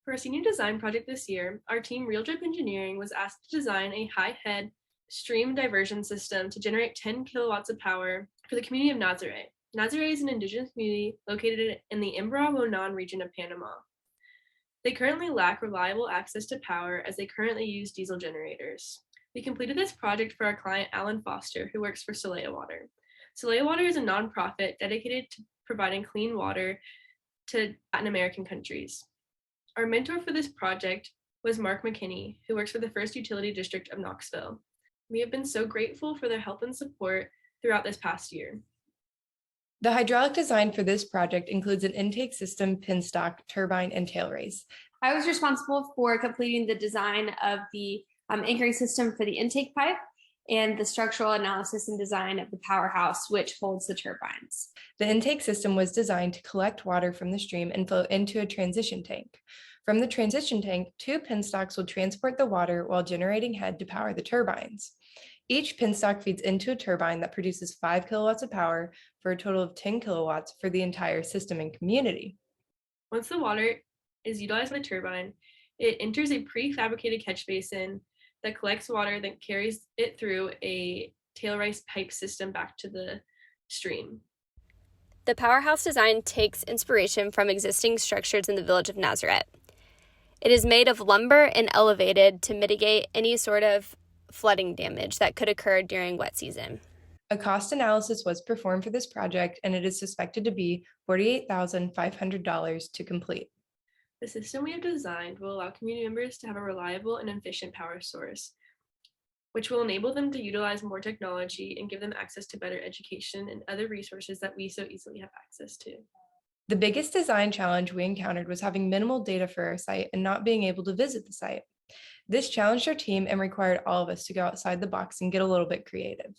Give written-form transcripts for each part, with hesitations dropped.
For our senior design project this year, our team Real Drip Engineering was asked to design a high-head stream diversion system to generate 10 kilowatts of power for the community of Nazarét. Nazarét is an indigenous community located in the Imbrawonan region of Panama. They currently lack reliable access to power as they currently use diesel generators. We completed this project for our client Alan Foster, who works for Soleil Water. Soleil Water is a nonprofit dedicated to providing clean water to Latin American countries. Our mentor for this project was Mark McKinney, who works for the First Utility District of Knoxville. We have been so grateful for their help and support throughout this past year. The hydraulic design for this project includes an intake system, Penstock, turbine, and tail race. I was responsible for completing the design of the anchoring system for the intake pipe and the structural analysis and design of the powerhouse, which holds the turbines. The intake system was designed to collect water from the stream and flow into a transition tank. From the transition tank, 2 penstocks will transport the water while generating head to power the turbines. Each penstock feeds into a turbine that produces 5 kilowatts of power for a total of 10 kilowatts for the entire system and community. Once the water is utilized by the turbine, it enters a prefabricated catch basin that collects water, then carries it through a tail race pipe system back to the stream. The Powerhouse Design takes inspiration from existing structures in the village of Nazarét. It is made of lumber and elevated to mitigate any sort of flooding damage that could occur during wet season. A cost analysis was performed for this project, and it is suspected to be $48,500 to complete. The system we have designed will allow community members to have a reliable and efficient power source, which will enable them to utilize more technology and give them access to better education and other resources that we so easily have access to. The biggest design challenge we encountered was having minimal data for our site and not being able to visit the site. This challenged our team and required all of us to go outside the box and get a little bit creative.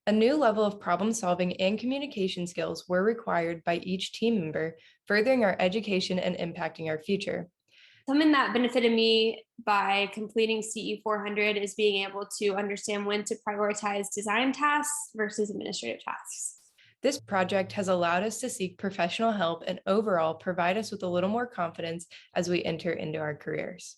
A new level of problem solving and communication skills were required by each team member, furthering our education and impacting our future. Something that benefited me by completing CE 400 is being able to understand when to prioritize design tasks versus administrative tasks. This project has allowed us to seek professional help and overall provide us with a little more confidence as we enter into our careers.